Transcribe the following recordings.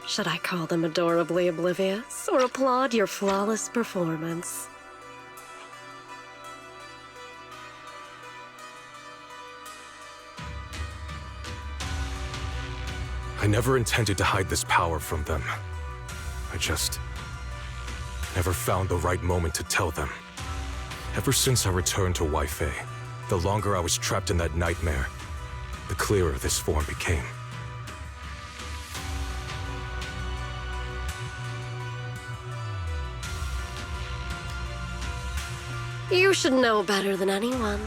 Should I call them adorably oblivious, or applaud your flawless performance? I never intended to hide this power from them. I just never found the right moment to tell them. Ever since I returned to Weifei, the longer I was trapped in that nightmare, the clearer this form became. You should know better than anyone.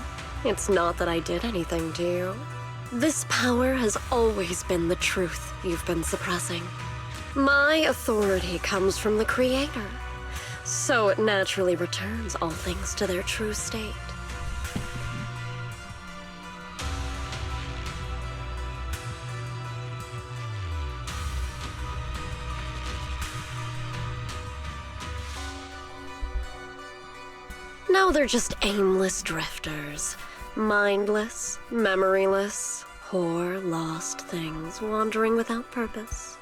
It's not that I did anything to you. This power has always been the truth you've been suppressing. My authority comes from the Creator, so it naturally returns all things to their true state. Now they're just aimless drifters. Mindless, memoryless, poor, lost things wandering without purpose.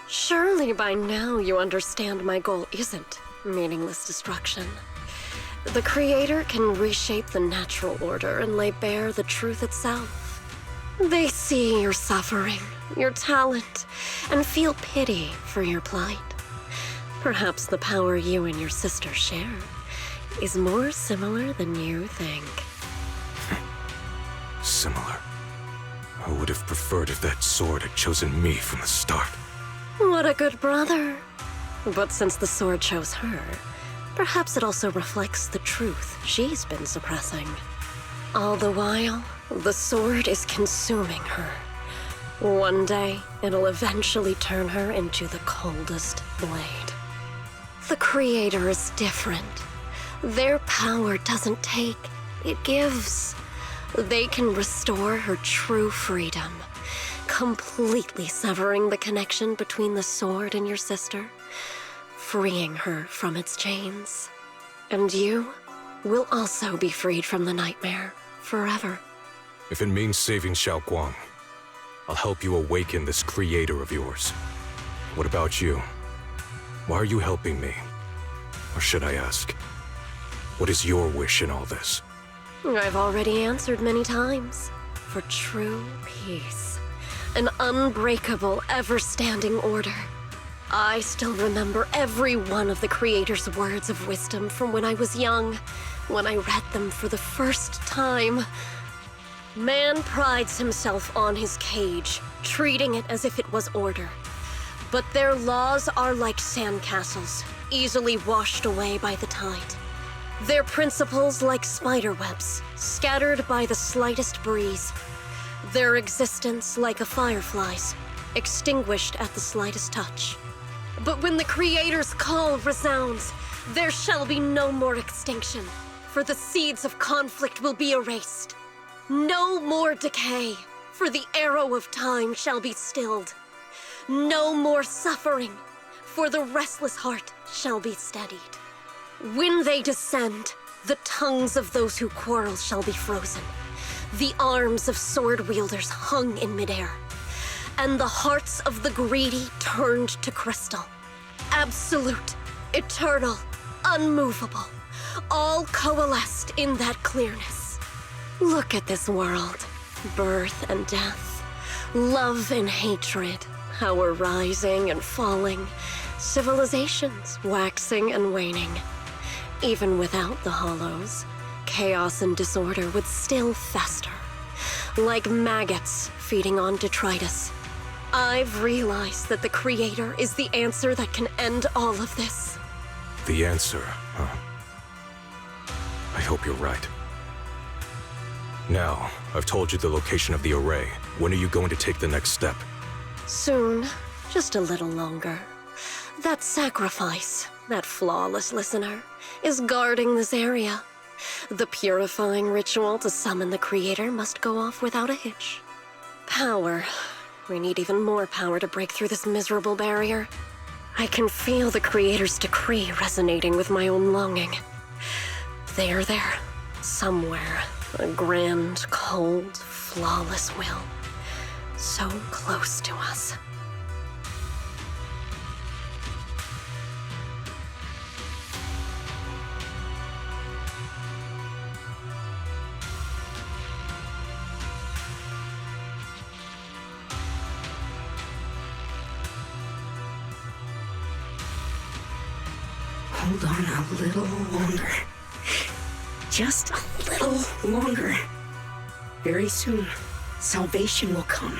Surely by now you understand my goal isn't meaningless destruction. The Creator can reshape the natural order and lay bare the truth itself. They see your suffering, your talent, and feel pity for your plight. Perhaps the power you and your sister share is more similar than you think. Similar. I would have preferred if that sword had chosen me from the start. What a good brother. But since the sword chose her, perhaps it also reflects the truth she's been suppressing. All the while, the sword is consuming her. One day, it'll eventually turn her into the coldest blade. The Creator is different. Their power doesn't take, it gives. They can restore her true freedom, completely severing the connection between the sword and your sister, freeing her from its chains. And you will also be freed from the nightmare forever. If it means saving Xiaoguang, I'll help you awaken this Creator of yours. What about you? Why are you helping me? Or should I ask, what is your wish in all this? I've already answered many times. For true peace. An unbreakable, ever-standing order. I still remember every one of the Creator's words of wisdom from when I was young, when I read them for the first time. Man prides himself on his cage, treating it as if it was order. But their laws are like sandcastles, easily washed away by the tide. Their principles like spiderwebs, scattered by the slightest breeze. Their existence like a firefly's, extinguished at the slightest touch. But when the Creator's call resounds, there shall be no more extinction, for the seeds of conflict will be erased. No more decay, for the arrow of time shall be stilled. No more suffering, for the restless heart shall be steadied. When they descend, the tongues of those who quarrel shall be frozen, the arms of sword wielders hung in midair, and the hearts of the greedy turned to crystal. Absolute, eternal, unmovable, all coalesced in that clearness. Look at this world, birth and death, love and hatred, how we're rising and falling, civilizations waxing and waning. Even without the hollows, chaos and disorder would still fester, like maggots feeding on detritus. I've realized that the Creator is the answer that can end all of this. The answer, huh? I hope you're right. Now, I've told you the location of the array. When are you going to take the next step? Soon, just a little longer. That sacrifice, that flawless listener, is guarding this area. The purifying ritual to summon the Creator must go off without a hitch. Power. We need even more power to break through this miserable barrier. I can feel the Creator's decree resonating with my own longing. They are there, somewhere. A grand, cold, flawless will. So close to us. hold on a little longer. Just a little longer. Very soon, salvation will come.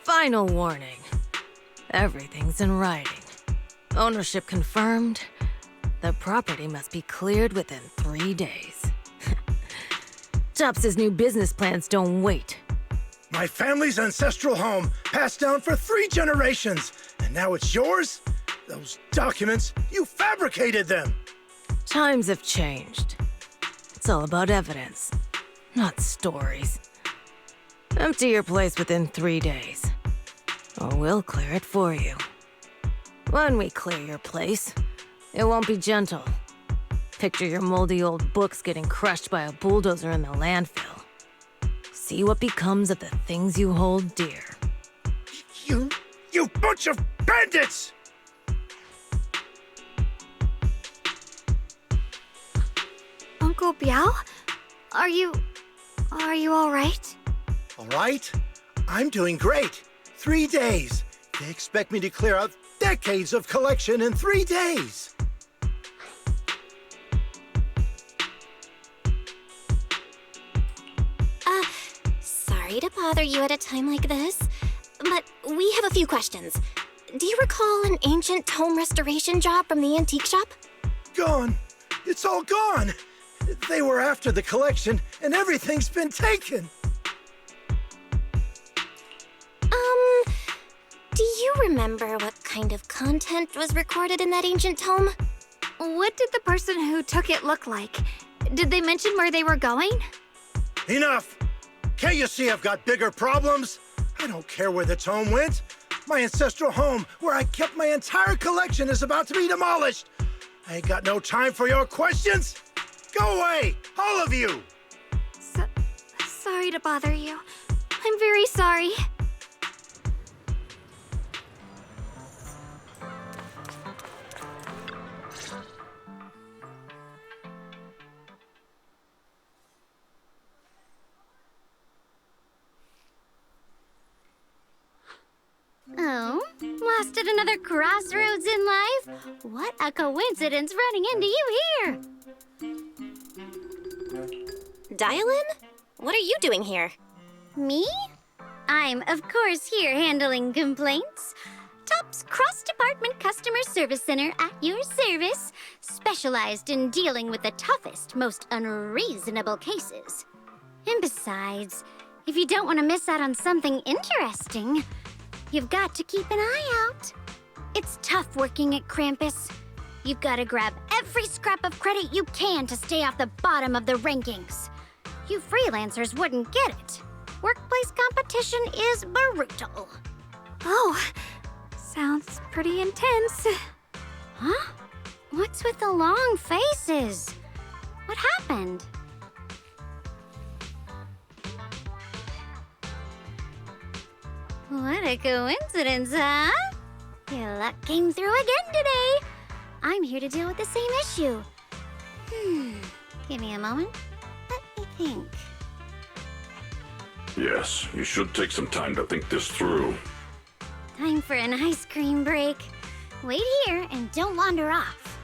Final warning. Everything's in writing. Ownership confirmed. The property must be cleared within 3 days. Tubbs' new business plans don't wait. My family's ancestral home, passed down for 3 generations, and now it's yours? Those documents, you fabricated them! Times have changed. It's all about evidence, not stories. Empty your place within 3 days, or we'll clear it for you. When we clear your place, it won't be gentle. Picture your moldy old books getting crushed by a bulldozer in the landfill. See what becomes of the things you hold dear. You bunch of bandits! Uncle Biao? Are you all right? All right, I'm doing great. 3 days. They expect me to clear out decades of collection in 3 days. Sorry to bother you at a time like this, but we have a few questions. Do you recall an ancient tome restoration job from the antique shop? Gone. It's all gone. They were after the collection, and everything's been taken. Do you remember what kind of content was recorded in that ancient tome? What did the person who took it look like? Did they mention where they were going? Enough! Can't you see I've got bigger problems? I don't care where the tome went. My ancestral home, where I kept my entire collection, is about to be demolished. I ain't got no time for your questions. Go away, all of you! Sorry to bother you. I'm very sorry. Oh, lost at another crossroads in life? What a coincidence running into you here! Dial-in? What are you doing here? Me? I'm, of course, here handling complaints. TOP's cross-department customer service center at your service, specialized in dealing with the toughest, most unreasonable cases. And besides, if you don't want to miss out on something interesting, you've got to keep an eye out. It's tough working at Krampus. You've got to grab every scrap of credit you can to stay off the bottom of the rankings. You freelancers wouldn't get it. Workplace competition is brutal. Oh, sounds pretty intense. Huh? What's with the long faces? What happened? What a coincidence, huh? Your luck came through again today. I'm here to deal with the same issue. Give me a moment. Let me think. Yes, you should take some time to think this through. Time for an ice cream break. Wait here and don't wander off.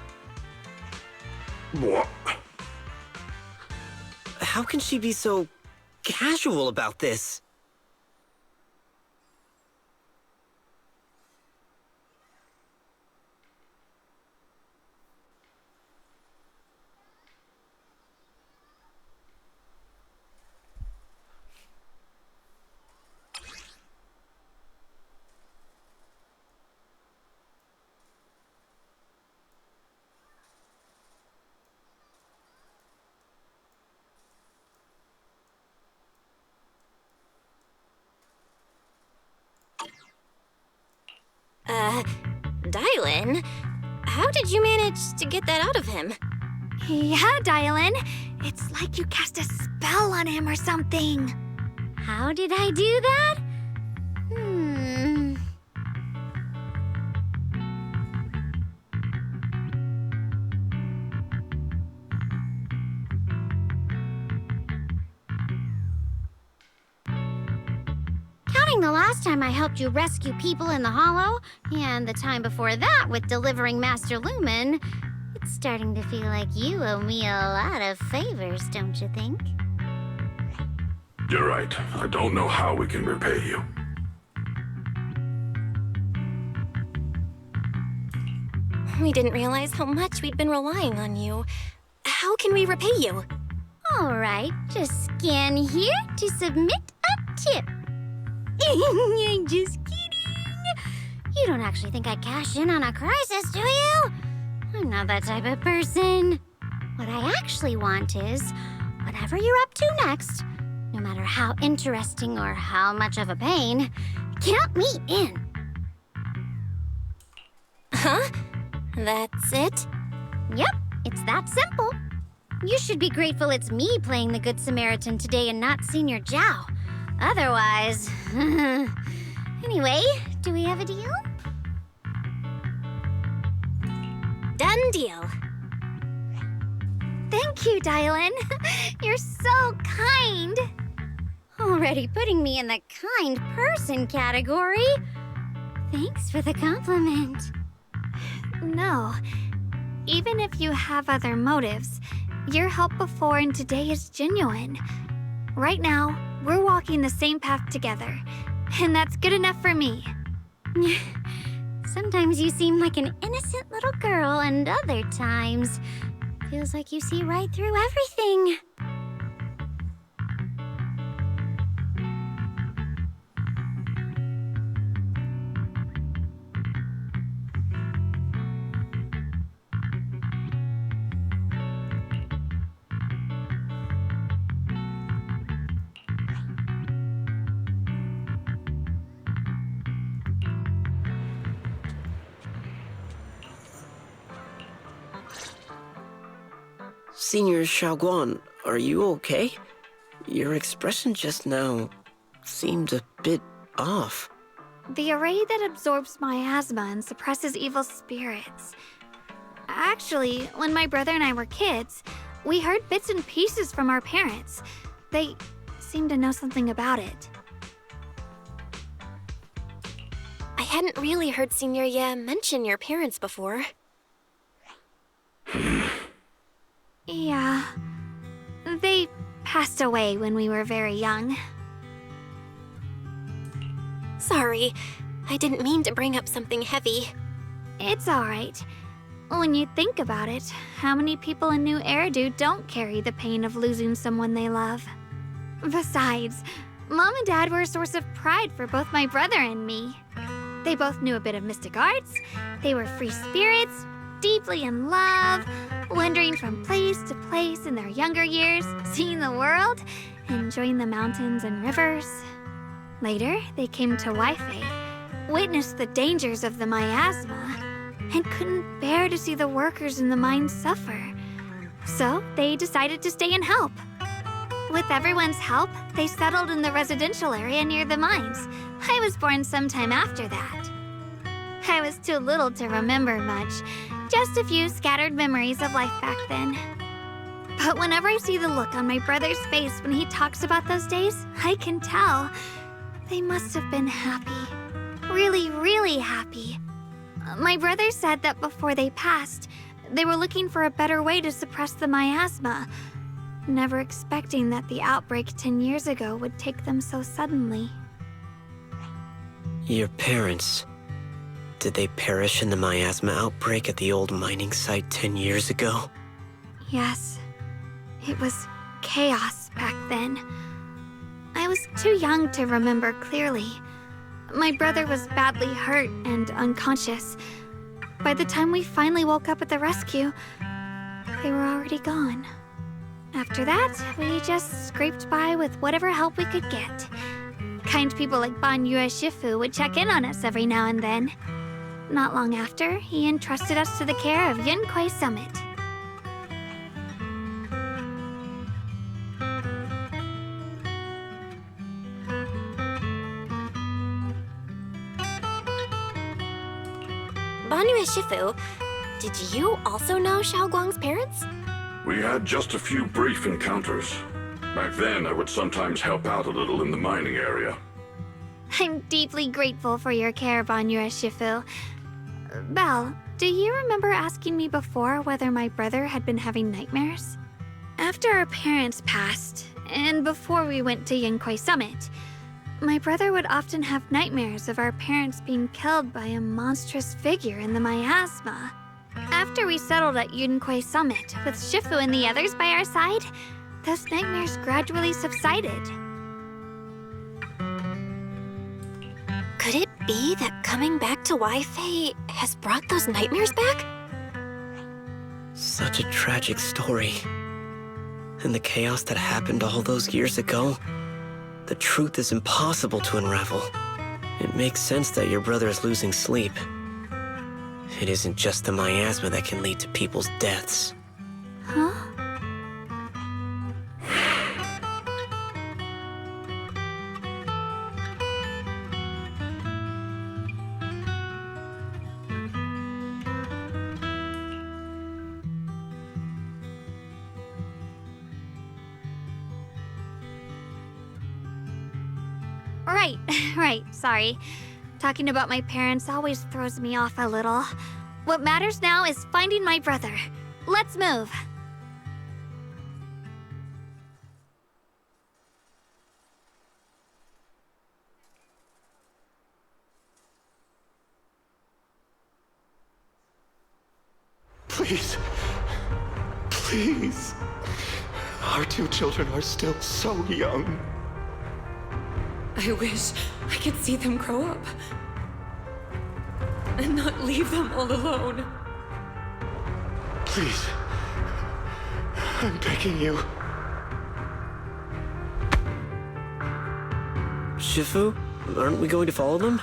What? How can she be so casual about this? Dylan? How did you manage to get that out of him? Yeah, Dylan. It's like you cast a spell on him or something. How did I do that? Counting the last time I helped you rescue people in the Hollow, and the time before that with delivering Master Lumen, it's starting to feel like you owe me a lot of favors, don't you think? You're right. I don't know how we can repay you. We didn't realize how much we'd been relying on you. How can we repay you? All right, just scan here to submit a tip. I'm just kidding. You don't actually think I'd cash in on a crisis, do you? I'm not that type of person. What I actually want is, whatever you're up to next, no matter how interesting or how much of a pain, count me in. Huh? That's it? Yep, it's that simple. You should be grateful it's me playing the Good Samaritan today and not Senior Zhao. Otherwise... Anyway, do we have a deal? Done deal. Thank you, Dylan. You're so kind. Already putting me in the kind person category. Thanks for the compliment. No. Even if you have other motives, your help before and today is genuine. Right now, we're walking the same path together, and that's good enough for me. Sometimes you seem like an innocent little girl, and other times, feels like you see right through everything. Senior ShiYuan, are you okay? Your expression just now seemed a bit off. The array that absorbs miasma and suppresses evil spirits. Actually, when my brother and I were kids, we heard bits and pieces from our parents. They seemed to know something about it. I hadn't really heard Senior Ye mention your parents before. Yeah. They passed away when we were very young. Sorry, I didn't mean to bring up something heavy. It's alright. When you think about it, how many people in New Eridu don't carry the pain of losing someone they love? Besides, Mom and Dad were a source of pride for both my brother and me. They both knew a bit of mystic arts, they were free spirits, deeply in love, wandering from place to place in their younger years, seeing the world, enjoying the mountains and rivers. Later, they came to Wi-Fi, witnessed the dangers of the miasma, and couldn't bear to see the workers in the mines suffer. So they decided to stay and help. With everyone's help, they settled in the residential area near the mines. I was born sometime after that. I was too little to remember much, just a few scattered memories of life back then. But whenever I see the look on my brother's face when he talks about those days, I can tell they must have been happy. Really, really happy. My brother said that before they passed, they were looking for a better way to suppress the miasma, never expecting that the outbreak 10 years ago would take them so suddenly. Your parents, did they perish in the miasma outbreak at the old mining site 10 years ago? Yes. It was chaos back then. I was too young to remember clearly. My brother was badly hurt and unconscious. By the time we finally woke up at the rescue, they were already gone. After that, we just scraped by with whatever help we could get. Kind people like Banyue Shifu would check in on us every now and then. Not long after, he entrusted us to the care of Yunquai Summit. Banyue Shifu, did you also know Xiaoguang's parents? We had just a few brief encounters. Back then, I would sometimes help out a little in the mining area. I'm deeply grateful for your care, Banyue Shifu. Belle, do you remember asking me before whether my brother had been having nightmares? After our parents passed, and before we went to Yunquai Summit, my brother would often have nightmares of our parents being killed by a monstrous figure in the miasma. After we settled at Yunquai Summit, with Shifu and the others by our side, those nightmares gradually subsided. Could it be that coming back to Wi-Fi has brought those nightmares back? Such a tragic story. And the chaos that happened all those years ago, the truth is impossible to unravel. It makes sense that your brother is losing sleep. It isn't just the miasma that can lead to people's deaths. Huh? Right, sorry. Talking about my parents always throws me off a little. What matters now is finding my brother. Let's move. Please. Please. Our two children are still so young. I wish I could see them grow up. And not leave them all alone. Please. I'm begging you. Shifu, aren't we going to follow them?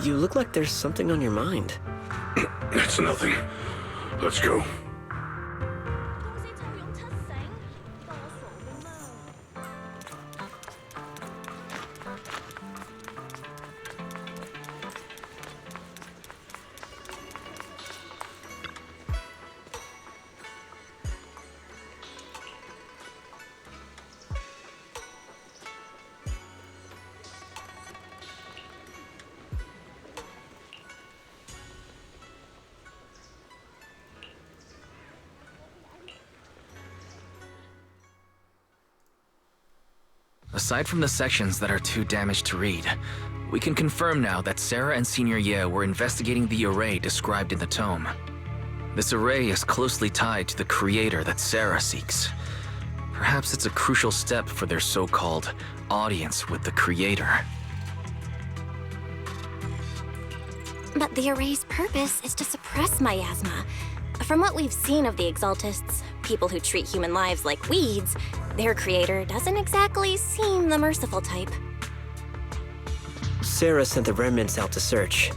You look like there's something on your mind. It's nothing. Let's go. Aside from the sections that are too damaged to read, we can confirm now that Sarah and Senior Ye were investigating the array described in the tome. This array is closely tied to the creator that Sarah seeks. Perhaps it's a crucial step for their so-called audience with the creator. But the array's purpose is to suppress miasma. From what we've seen of the Exaltists, people who treat human lives like weeds, their creator doesn't exactly seem the merciful type. Sarah sent the remnants out to search.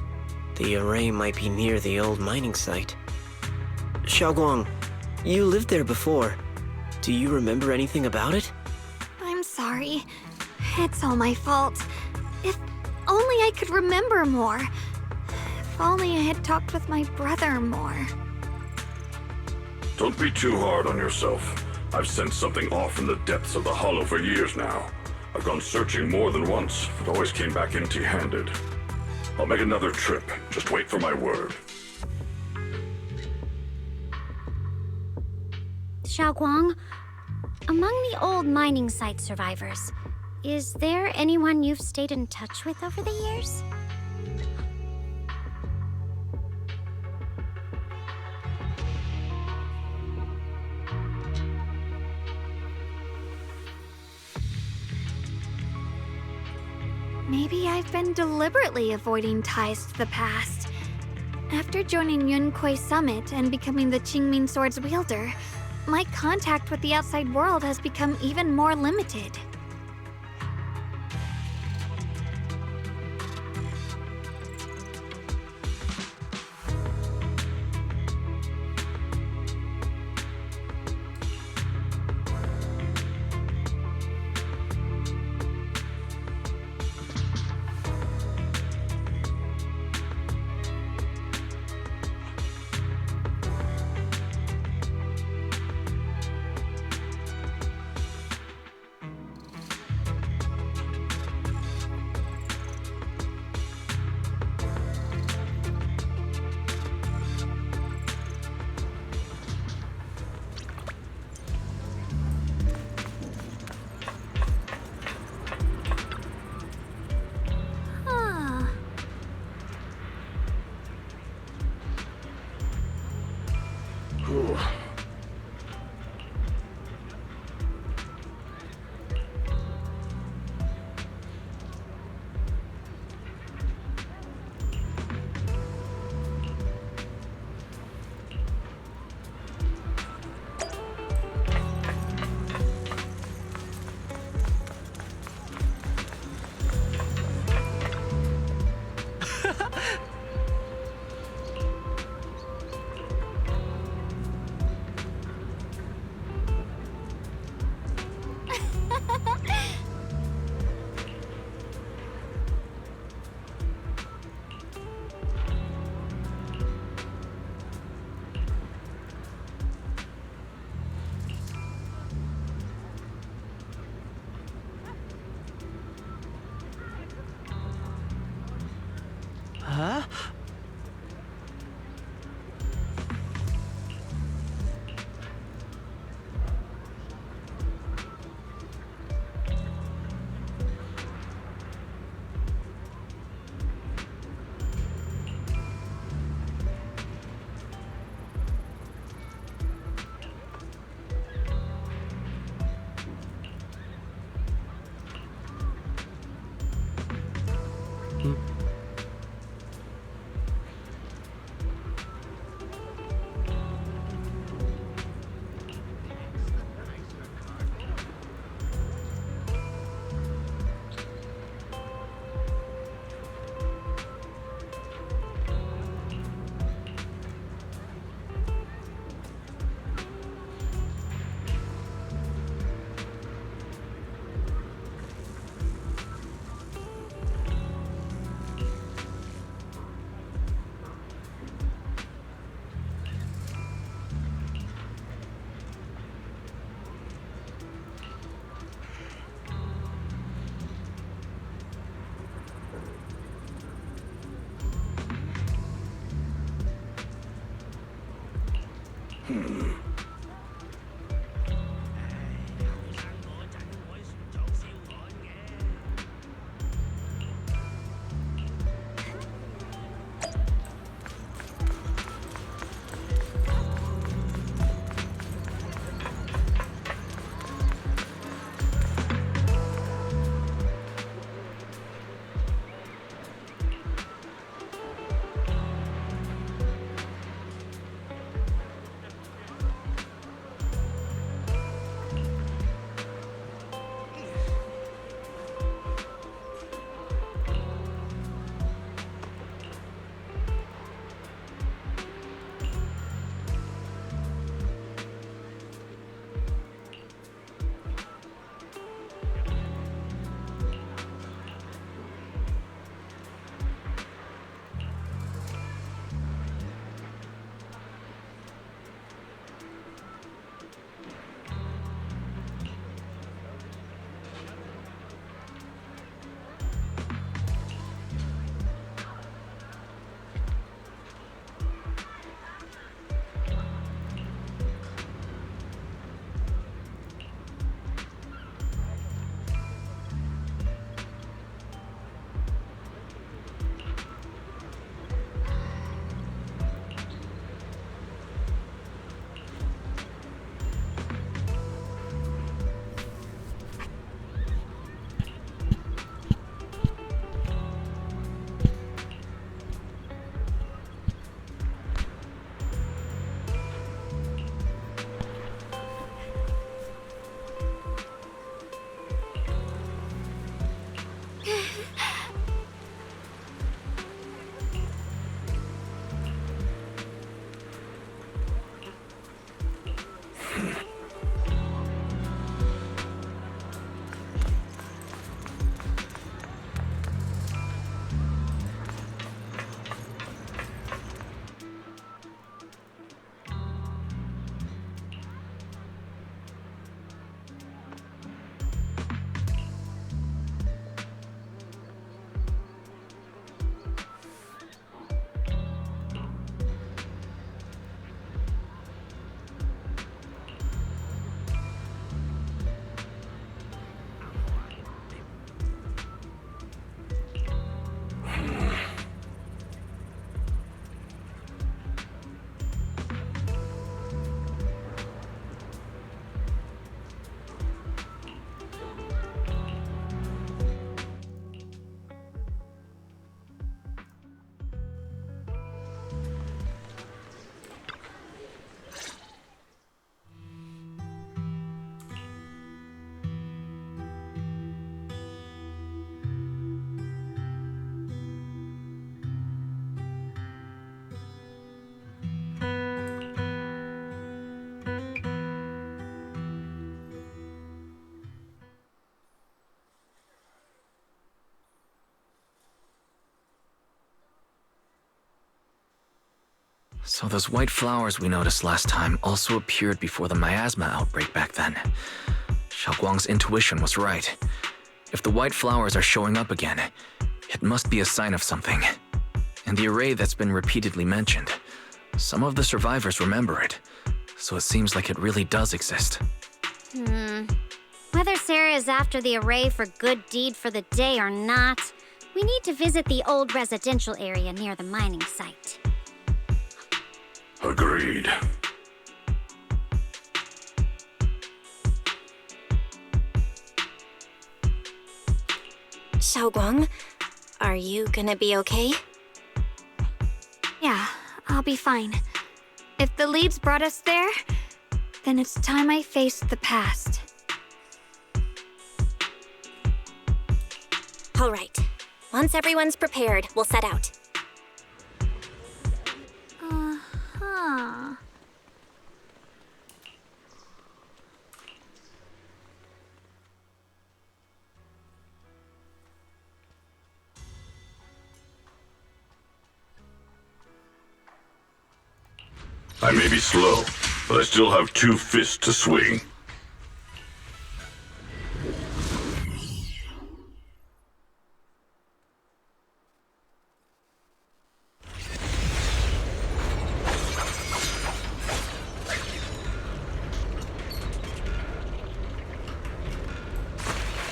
The array might be near the old mining site. Xiaoguang, you lived there before. Do you remember anything about it? I'm sorry. It's all my fault. If only I could remember more. If only I had talked with my brother more. Don't be too hard on yourself. I've sensed something off in the depths of the hollow for years now. I've gone searching more than once, but always came back empty-handed. I'll make another trip. Just wait for my word. Xiaoguang, among the old mining site survivors, is there anyone you've stayed in touch with over the years? Maybe I've been deliberately avoiding ties to the past. After joining Yunquai Summit and becoming the Qingming Sword's wielder, my contact with the outside world has become even more limited. Huh? So those white flowers we noticed last time also appeared before the miasma outbreak back then. Xiaoguang's intuition was right. If the white flowers are showing up again, it must be a sign of something. and the array that's been repeatedly mentioned. Some of the survivors remember it, so it seems like it really does exist. Whether Sarah is after the array for good deed for the day or not, we need to visit the old residential area near the mining site. Agreed. Xiaoguang, are you gonna be okay? Yeah, I'll be fine. If the leads brought us there, then it's time I faced the past. All right. Once everyone's prepared, we'll set out. Uh-huh. I may be slow, but I still have 2 fists to swing.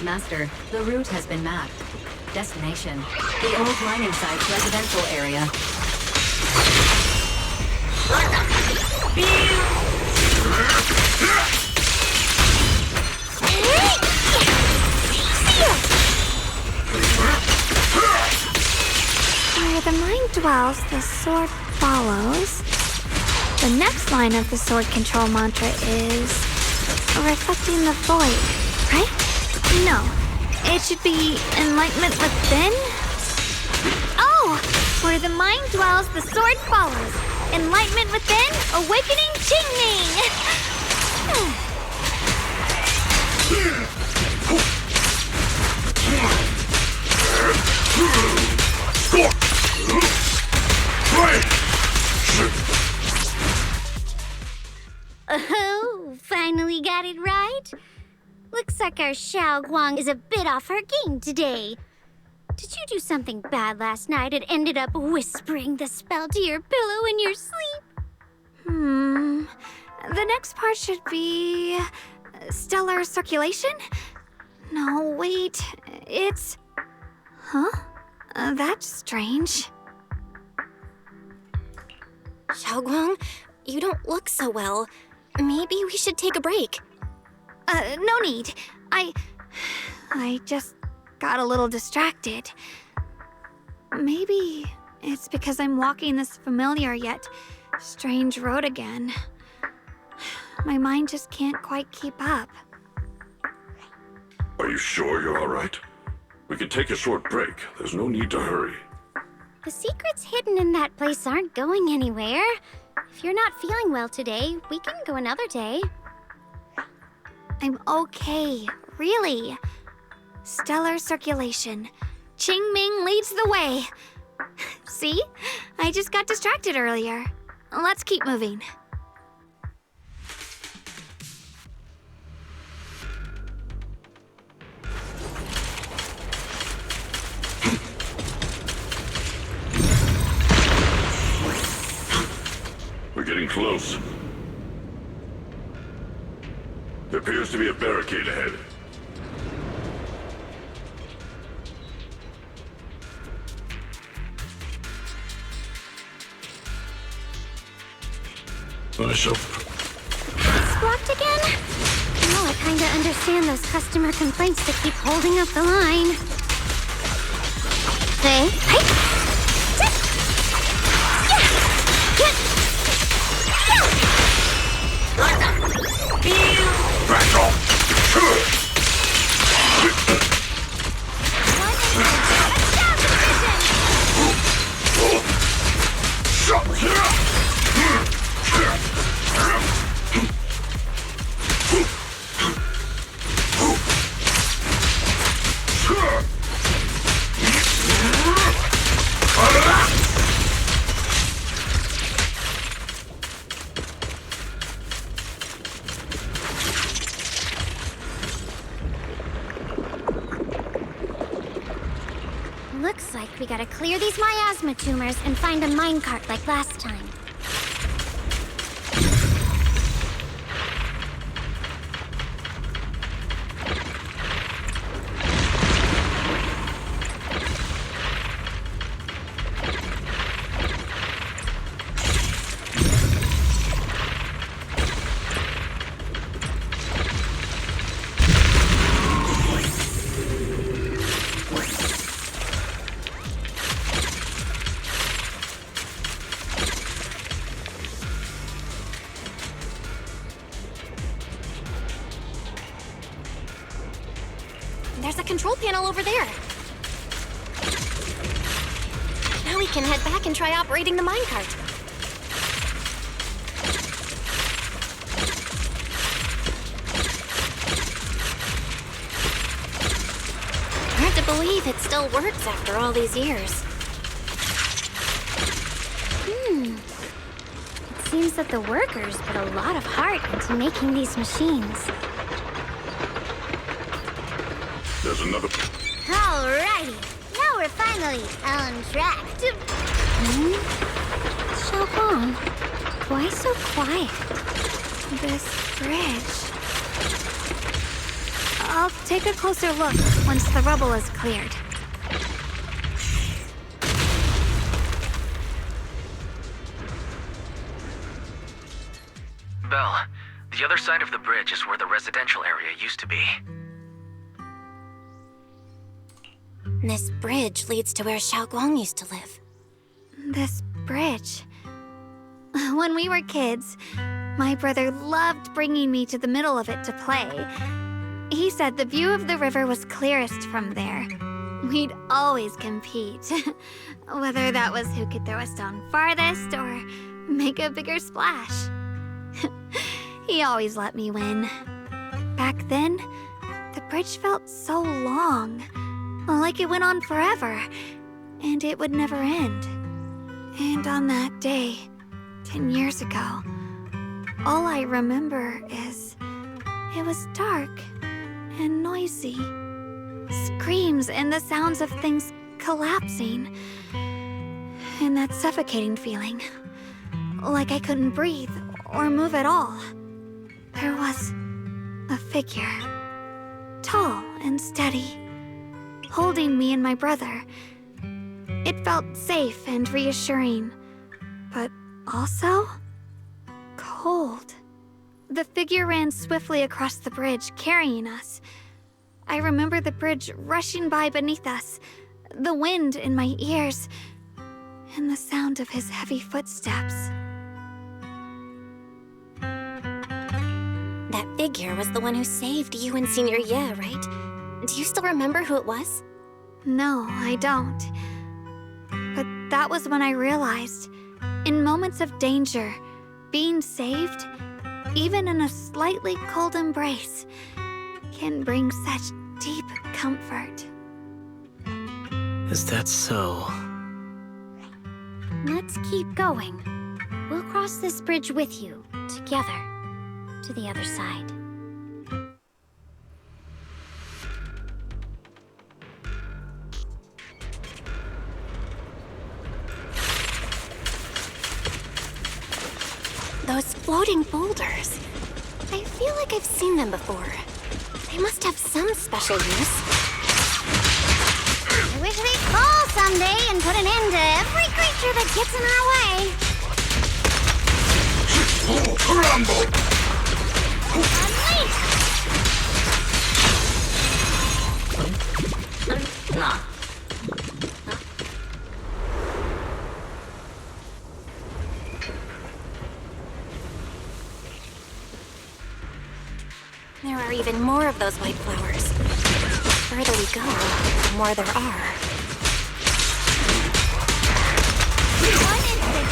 Master, the route has been mapped. Destination, the old mining site's residential area. Where the mind dwells, the sword follows. The next line of the sword control mantra is reflecting the void, right? No, it should be enlightenment within. Oh, where the mind dwells, the sword follows. Enlightenment within, awakening Qingming. Oh, finally got it right. Looks like our Xiaoguang is a bit off her game today. Did you do something bad last night and ended up whispering the spell to your pillow in your sleep? The next part should be stellar circulation? No, wait, it's... Huh? That's strange. Xiaoguang, you don't look so well. Maybe we should take a break. No need. I just got a little distracted. Maybe it's because I'm walking this familiar yet strange road again. My mind just can't quite keep up. Are you sure you're all right? We can take a short break. There's no need to hurry. The secrets hidden in that place aren't going anywhere. If you're not feeling well today, we can go another day. I'm okay, really. Stellar circulation. Qingming leads the way. See? I just got distracted earlier. Let's keep moving. We're getting close. There appears to be a barricade ahead. I shall... Blocked again? Well, I kinda understand those customer complaints that keep holding up the line. Hey, Back off! Looks like we gotta clear these miasma tumors and find a minecart like last time. There's a control panel over there. Now we can head back and try operating the minecart. Hard to believe it still works after all these years. It seems that the workers put a lot of heart into making these machines. There's another... Alrighty, now we're finally on track to... ShiYuan, why so quiet? This bridge. I'll take a closer look once the rubble is cleared. Belle, the other side of the bridge is where the residential area used to be. This bridge leads to where ShiYuan used to live. This bridge. When we were kids, my brother loved bringing me to the middle of it to play. He said the view of the river was clearest from there. We'd always compete, whether that was who could throw a stone farthest or make a bigger splash. He always let me win. Back then, the bridge felt so long, like it went on forever, and it would never end. And on that day, 10 years ago, all I remember is it was dark and noisy. Screams and the sounds of things collapsing. And that suffocating feeling. Like I couldn't breathe or move at all. There was a figure. Tall and steady. Holding me and my brother. It felt safe and reassuring. But also... cold. The figure ran swiftly across the bridge, carrying us. I remember the bridge rushing by beneath us, the wind in my ears, and the sound of his heavy footsteps. That figure was the one who saved you and Senior Ye, right? Do you still remember who it was? No, I don't. But that was when I realized, in moments of danger, being saved, even in a slightly cold embrace, can bring such deep comfort. Is that so? Let's keep going. We'll cross this bridge with you, together, to the other side. Those floating boulders. I feel like I've seen them before. They must have some special use. I wish they'd fall someday and put an end to every creature that gets in our way. Crumble! There are even more of those white flowers. The further we go, the more there are. One instant.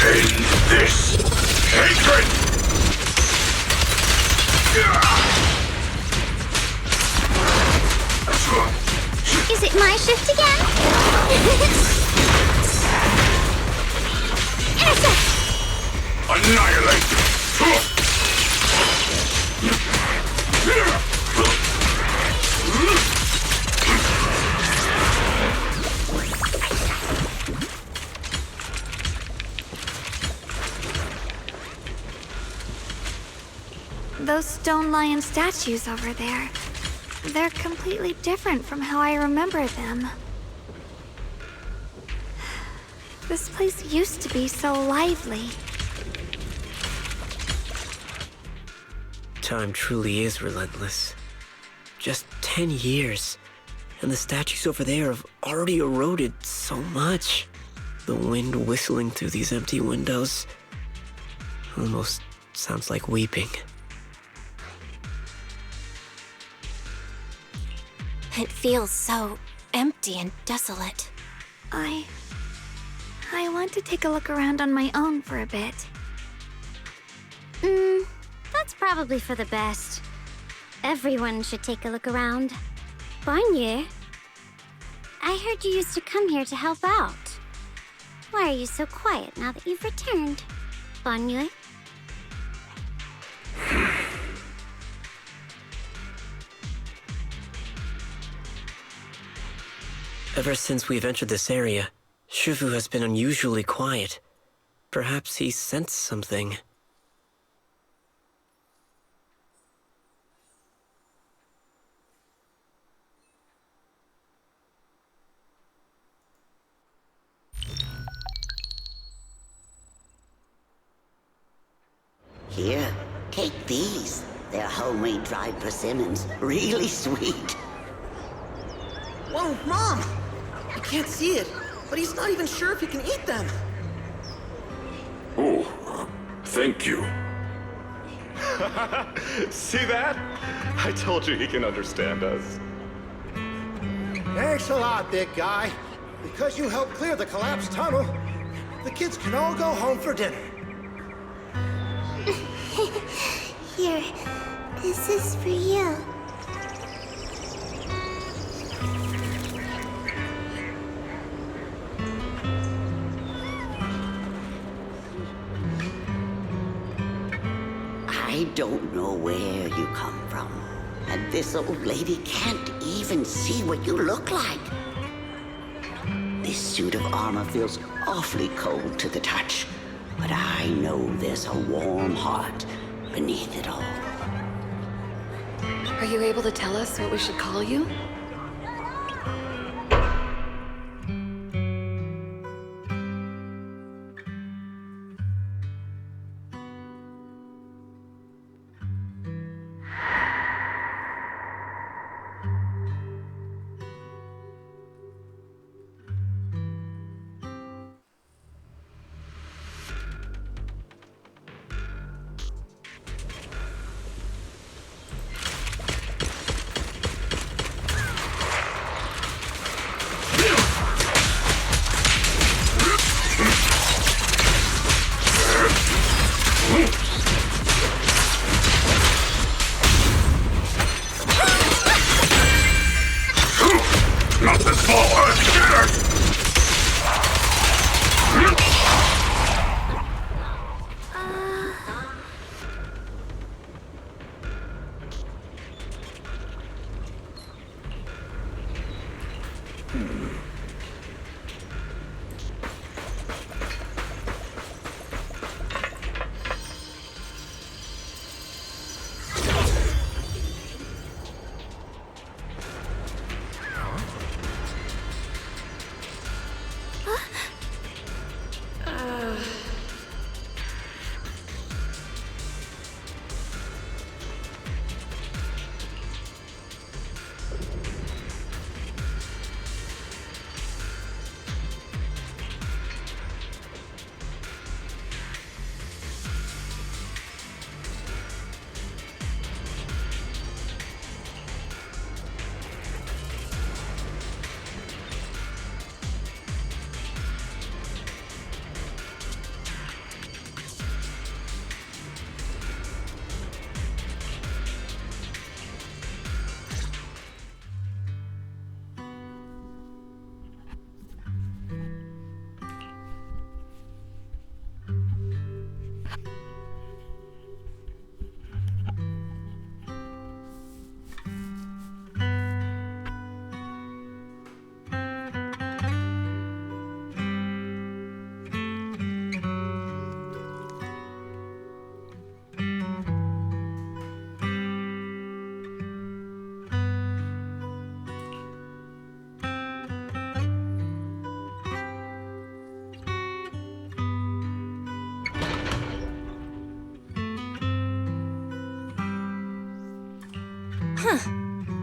End this hatred! my shift again. Intercept! Annihilate! Those stone lion statues over there. They're completely different from how I remember them. This place used to be so lively. Time truly is relentless. Just 10 years, and the statues over there have already eroded so much. The wind whistling through these empty windows almost sounds like weeping. It feels so empty and desolate. I want to take a look around on my own for a bit. That's probably for the best. Everyone should take a look around. Banyue, I heard you used to come here to help out. Why are you so quiet now that you've returned, Banyue? Ever since we've entered this area, Shifu has been unusually quiet. Perhaps he sensed something. Here, take these. They're homemade dried persimmons. Really sweet. Whoa, Mom! I can't see it, but he's not even sure if he can eat them. Oh, thank you. See that? I told you he can understand us. Thanks a lot, big guy. Because you helped clear the collapsed tunnel, the kids can all go home for dinner. Here, this is for you. I don't know where you come from, and this old lady can't even see what you look like. This suit of armor feels awfully cold to the touch, but I know there's a warm heart beneath it all. Are you able to tell us what we should call you?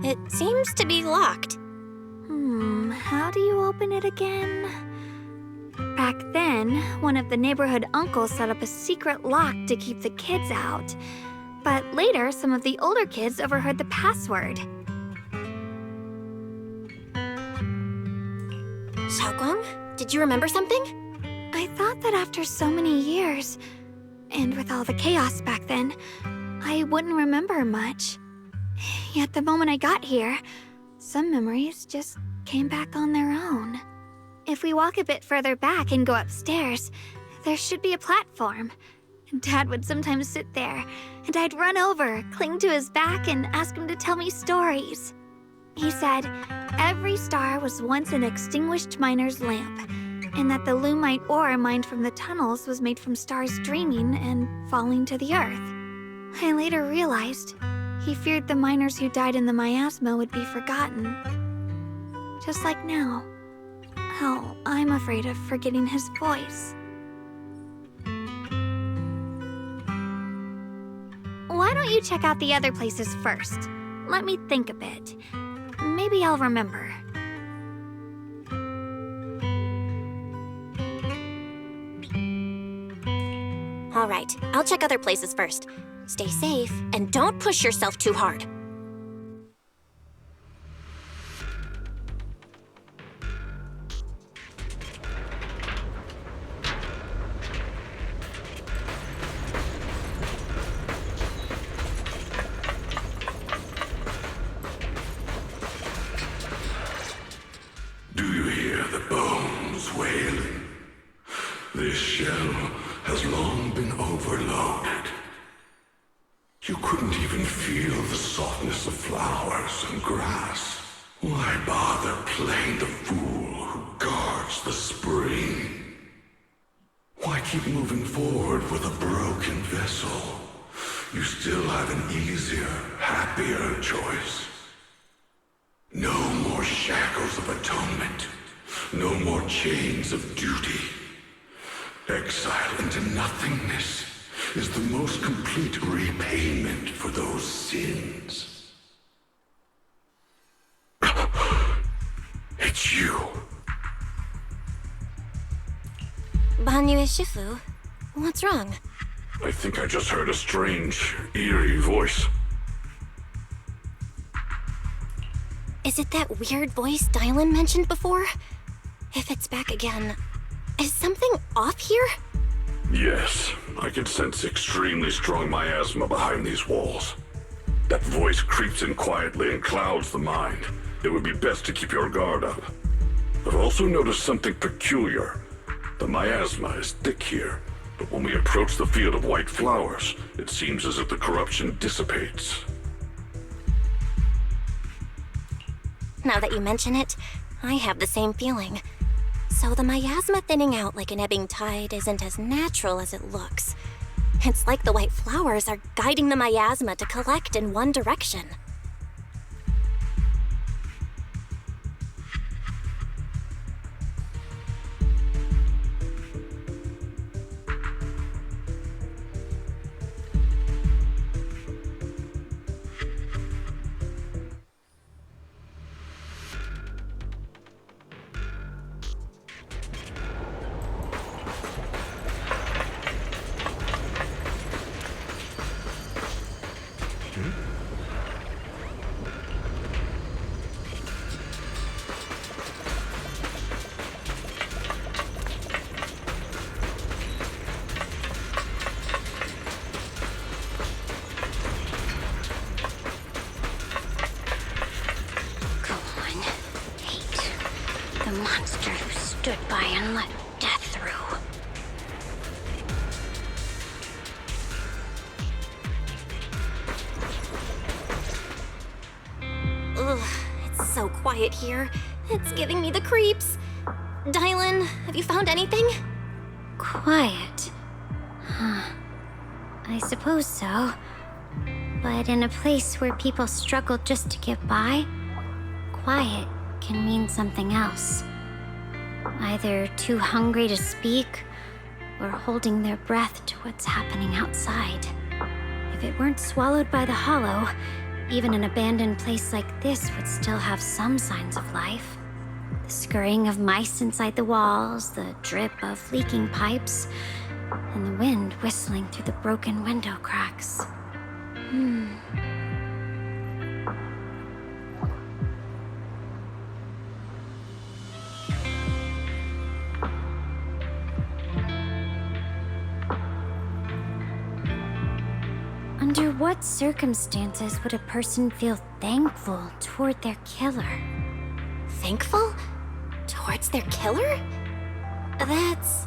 It seems to be locked. How do you open it again? Back then, one of the neighborhood uncles set up a secret lock to keep the kids out. But later, some of the older kids overheard the password. Xiaoguang, did you remember something? I thought that after so many years, and with all the chaos back then, I wouldn't remember much. Yet the moment I got here, some memories just came back on their own. If we walk a bit further back and go upstairs, there should be a platform. Dad would sometimes sit there, and I'd run over, cling to his back, and ask him to tell me stories. He said every star was once an extinguished miner's lamp, and that the lumite ore mined from the tunnels was made from stars dreaming and falling to the earth. I later realized he feared the miners who died in the miasma would be forgotten. Just like now, how I'm afraid of forgetting his voice. Why don't you check out the other places first? Let me think a bit. Maybe I'll remember. All right, I'll check other places first. Stay safe, and don't push yourself too hard. Do you hear the bones wailing? This shell has long been overloaded. You couldn't even feel the softness of flowers and grass. Why bother playing the fool who guards the spring? Why keep moving forward with a broken vessel? You still have an easier, happier choice. No more shackles of atonement. No more chains of duty. Exile into nothingness is the most complete repayment for those sins. It's you. Banyue Shifu, what's wrong? I think I just heard a strange, eerie voice. Is it that weird voice Dylan mentioned before? If it's back again, is something off here? Yes, I can sense extremely strong miasma behind these walls. That voice creeps in quietly and clouds the mind. It would be best to keep your guard up. I've also noticed something peculiar. The miasma is thick here, but when we approach the field of white flowers, it seems as if the corruption dissipates. Now that you mention it, I have the same feeling. So the miasma thinning out like an ebbing tide isn't as natural as it looks. It's like the white flowers are guiding the miasma to collect in one direction. The monster who stood by and let death through. Ugh, it's so quiet here. It's giving me the creeps. Dylan, have you found anything? Quiet. Huh. I suppose so. But in a place where people struggle just to get by, quiet can mean something else. Either too hungry to speak, or holding their breath to what's happening outside. If it weren't swallowed by the hollow, even an abandoned place like this would still have some signs of life. The scurrying of mice inside the walls, the drip of leaking pipes, and the wind whistling through the broken window cracks. Under what circumstances would a person feel thankful toward their killer? Thankful? Towards their killer? That's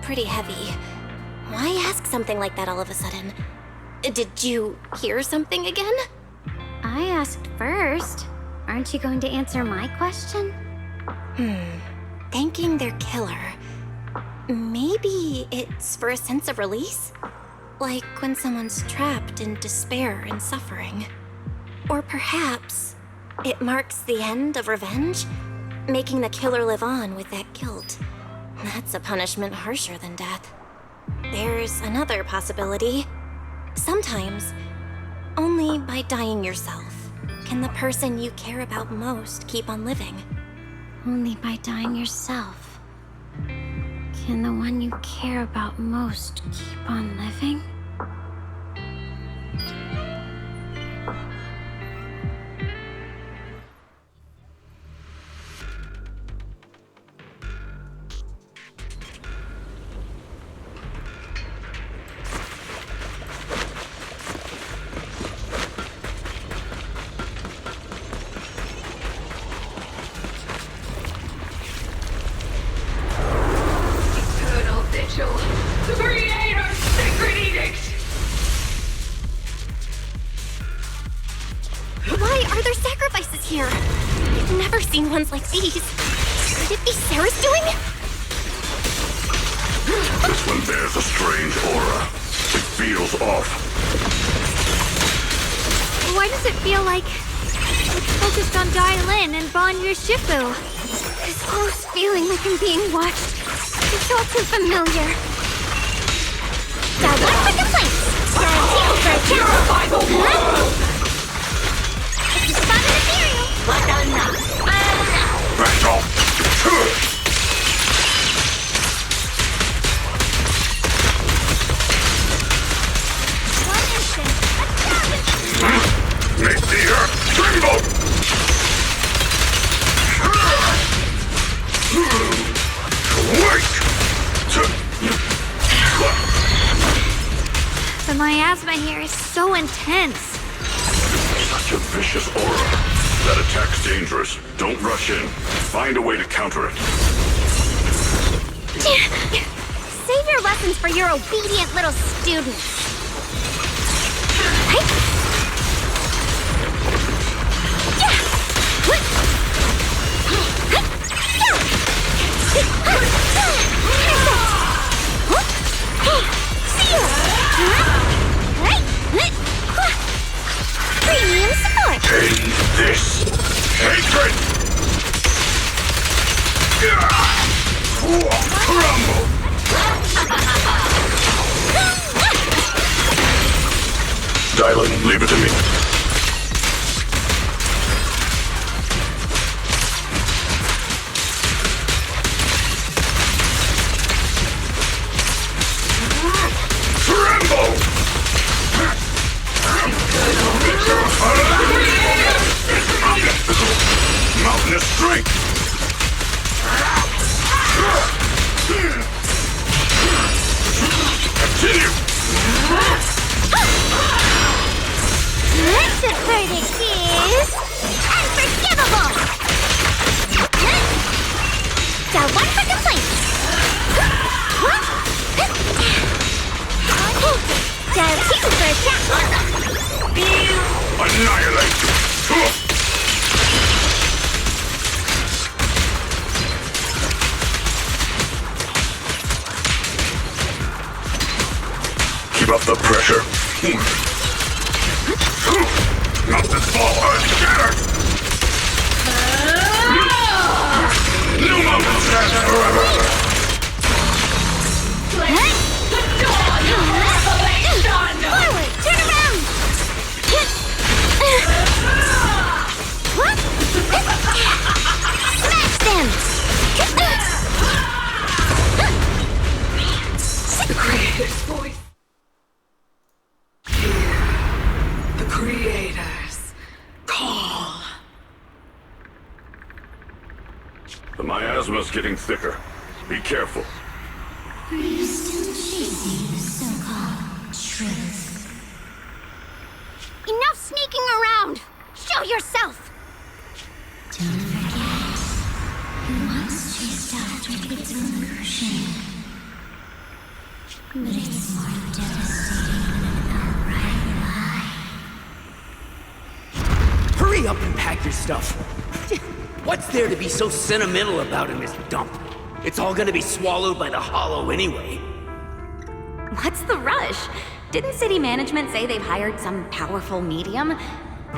pretty heavy. Why ask something like that all of a sudden? Did you hear something again? I asked first. Aren't you going to answer my question? Thanking their killer. Maybe it's for a sense of release? Like when someone's trapped in despair and suffering. Or perhaps it marks the end of revenge, making the killer live on with that guilt. That's a punishment harsher than death. There's another possibility. Sometimes, only by dying yourself can the person you care about most keep on living. Only by dying yourself can the one you care about most keep on living? Ones like these. Could it be Sarah's doing? This one bears a strange aura. It feels off. Why does it feel like it's focused on Ye and Banyue Shifu? This close feeling like I'm being watched. It's all too familiar. One for complaints. Purify the world. If you spot an ethereal, what enough? Battle! One instant, 1,000! Make the earth tremble! Wait! The miasma here is so intense. Such a vicious aura. That attack's dangerous. Don't rush in. Find a way to counter it. Save your lessons for your obedient little students. Premium support. End this hatred. Crumble. Dylan, leave it to me. Tremble! Mountainous strength! Continue! The verdict is unforgivable! One for complaints! Two for attack! Annihilate! Keep up the pressure. Not this ball unshattered! No mountain stands forever! Forward! Turn around! Creators, call. The miasma's getting thicker. Be careful. Are you still chasing the so-called truth? Enough sneaking around! Show yourself! Don't forget, you once chased after its illusion. But it's more devastating than an outright lie. Hurry up and pack your stuff. What's there to be so sentimental about in this dump? It's all gonna be swallowed by the hollow anyway. What's the rush? Didn't city management say they've hired some powerful medium?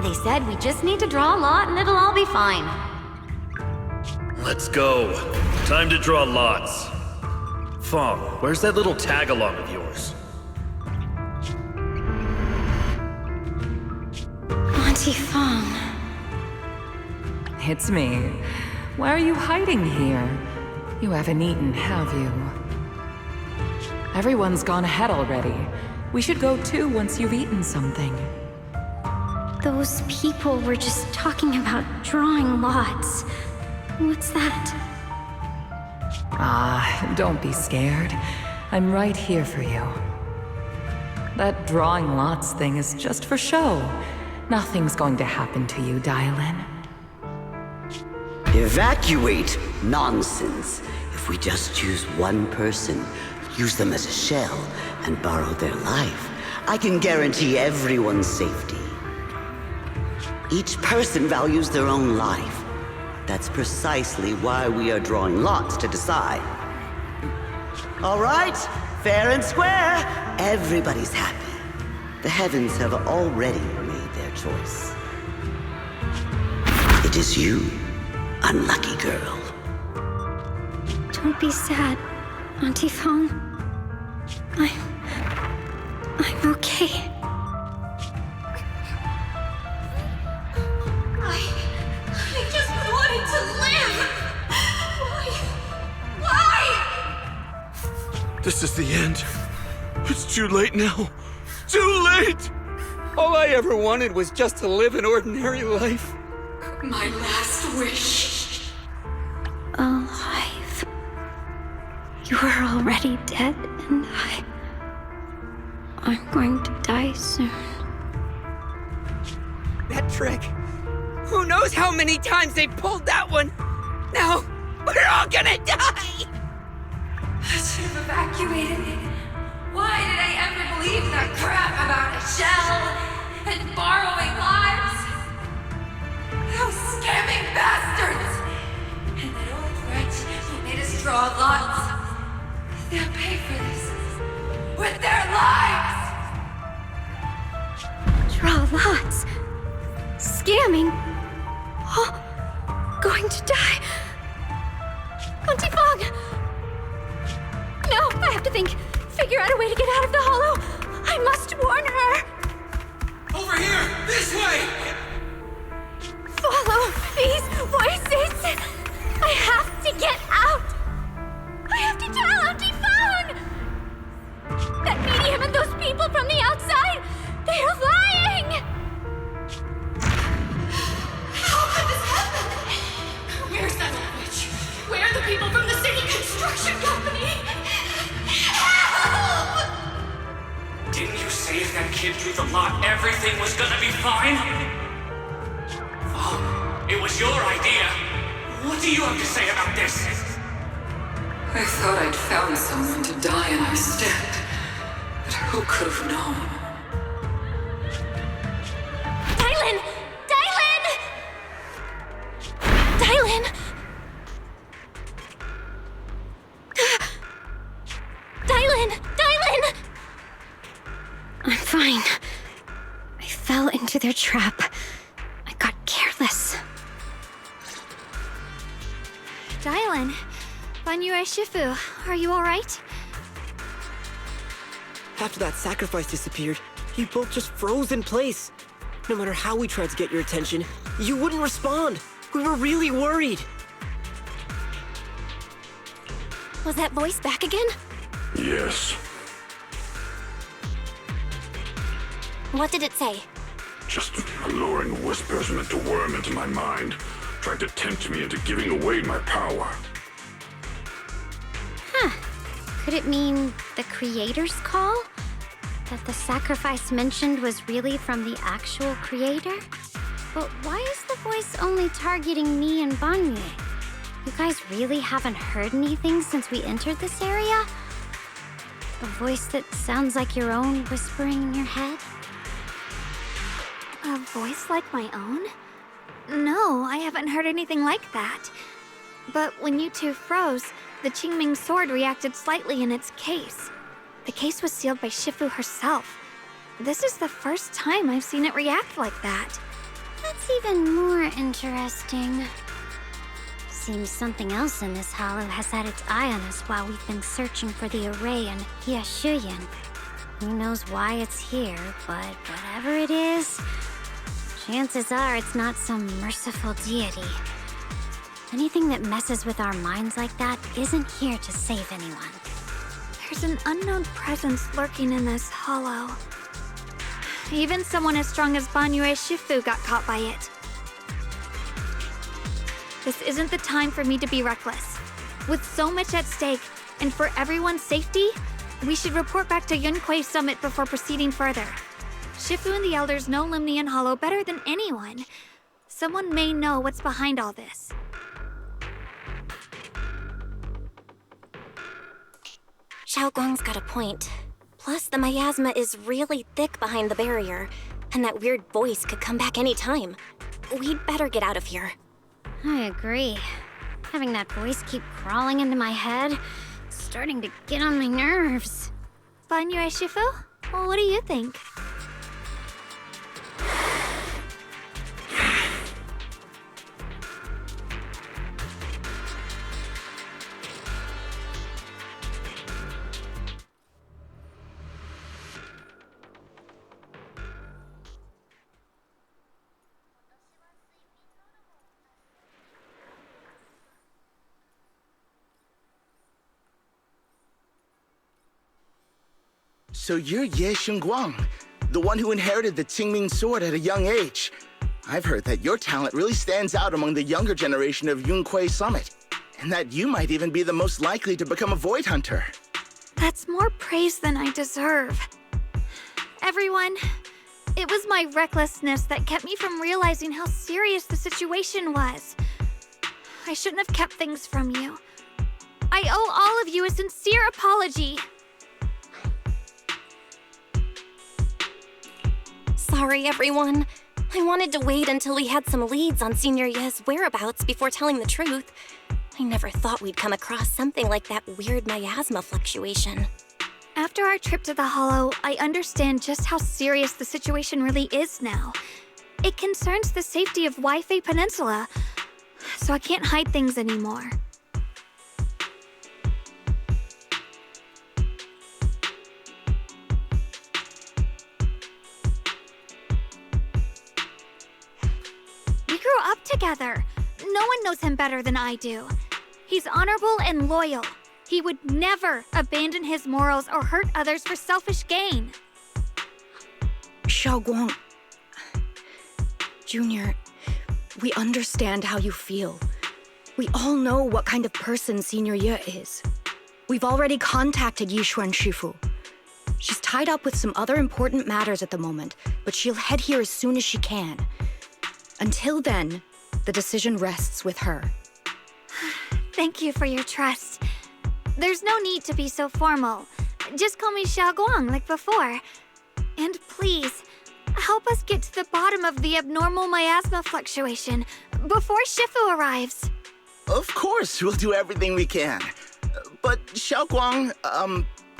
They said we just need to draw a lot and it'll all be fine. Let's go. Time to draw lots. Fong, where's that little tag-along of yours? Auntie Fong. It's me. Why are you hiding here? You haven't eaten, have you? Everyone's gone ahead already. We should go too once you've eaten something. Those people were just talking about drawing lots. What's that? Don't be scared. I'm right here for you. That drawing lots thing is just for show. Nothing's going to happen to you, Dylan. Evacuate? Nonsense. If we just choose one person, use them as a shell, and borrow their life, I can guarantee everyone's safety. Each person values their own life. That's precisely why we are drawing lots to decide. All right, fair and square. Everybody's happy. The heavens have already made their choice. It is you, unlucky girl. Don't be sad, Auntie Fong. I'm okay. I just wanted to live! Why? This is the end. It's too late now. Too late! All I ever wanted was just to live an ordinary life. My last wish. Alive. You are already dead, and I'm going to die soon. That trick. Who knows how many times they pulled that one? Now, we're all gonna die! I should have evacuated. Why did I ever believe that crap about a shell and borrowing lives? Those scamming bastards! And that old wretch who made us draw lots. They'll pay for this with their lives! Draw lots. Scamming. Oh, going to die. Auntie Fong! No, I have to think. Figure out a way to get out of the hollow. I must warn her. Over here! This way! Follow these voices. I have to get out. I have to tell Auntie Fong. That medium and those people from the outside, they are lying. How could this happen? Where's that old witch? Where are the people from the city construction company? Help! Didn't you say if that kid drew the lot, everything was gonna be fine? Oh, it was your idea. What do you have to say about this? I thought I'd found someone to die in our stead, but who could have known? Dylan! Dylan! Dylan! Dylan! Dylan! I'm fine. I fell into their trap. I got careless. Dylan, Banyue Shifu, are you alright? After that sacrifice disappeared, you both just froze in place. No matter how we tried to get your attention, you wouldn't respond. We were really worried. Was that voice back again? Yes. What did it say? Just alluring whispers meant to worm into my mind, trying to tempt me into giving away my power. Huh. Could it mean the Creator's call? That the sacrifice mentioned was really from the actual Creator? But why is the voice only targeting me and Banyue? You guys really haven't heard anything since we entered this area? A voice that sounds like your own whispering in your head? A voice like my own? No, I haven't heard anything like that. But when you two froze, the Qingming sword reacted slightly in its case. The case was sealed by Shifu herself. This is the first time I've seen it react like that. That's even more interesting. Seems something else in this hollow has had its eye on us while we've been searching for the array in Ye ShiYuan. Who knows why it's here, but whatever it is, chances are it's not some merciful deity. Anything that messes with our minds like that isn't here to save anyone. There's an unknown presence lurking in this hollow. Even someone as strong as Banyue Shifu got caught by it. This isn't the time for me to be reckless. With so much at stake, and for everyone's safety, we should report back to Yunquei Summit before proceeding further. Shifu and the elders know Limnian Hollow better than anyone. Someone may know what's behind all this. Xiaoguang's got a point. Plus, the miasma is really thick behind the barrier, and that weird voice could come back any time. We'd better get out of here. I agree. Having that voice keep crawling into my head, it's starting to get on my nerves. Banyue Shifu? Well, what do you think? So you're Ye ShiYuan, the one who inherited the Qingming sword at a young age. I've heard that your talent really stands out among the younger generation of Yunquei Summit, and that you might even be the most likely to become a Void Hunter. That's more praise than I deserve. Everyone, it was my recklessness that kept me from realizing how serious the situation was. I shouldn't have kept things from you. I owe all of you a sincere apology. Sorry, everyone. I wanted to wait until we had some leads on Senior Ye's whereabouts before telling the truth. I never thought we'd come across something like that weird miasma fluctuation. After our trip to the Hollow, I understand just how serious the situation really is now. It concerns the safety of Waifei Peninsula, so I can't hide things anymore. We grew up together. No one knows him better than I do. He's honorable and loyal. He would never abandon his morals or hurt others for selfish gain. Xiaoguang, Junior, we understand how you feel. We all know what kind of person Senior Ye is. We've already contacted Ye Shifu. She's tied up with some other important matters at the moment, but she'll head here as soon as she can. Until then, the decision rests with her. Thank you for your trust. There's no need to be so formal. Just call me Xiaoguang like before. And please, help us get to the bottom of the abnormal miasma fluctuation before Shifu arrives. Of course, we'll do everything we can. But Xiaoguang,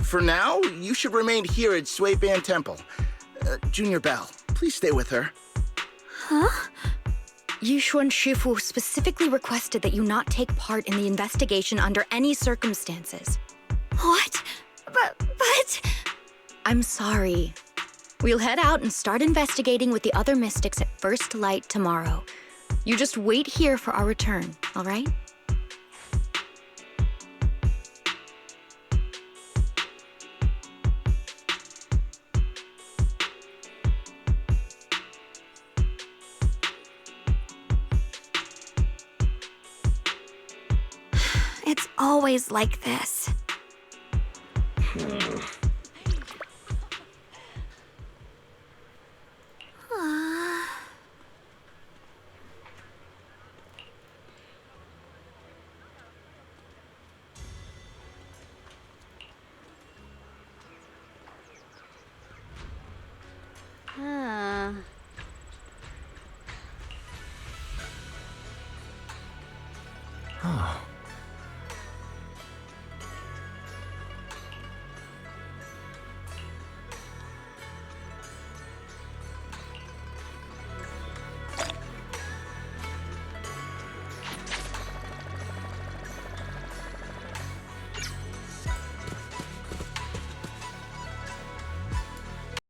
for now, you should remain here at Suiban Temple. Junior Bell, please stay with her. Huh? Ye Shifu specifically requested that you not take part in the investigation under any circumstances. What? But... I'm sorry. We'll head out and start investigating with the other mystics at first light tomorrow. You just wait here for our return, all right? It's always like this. Oh.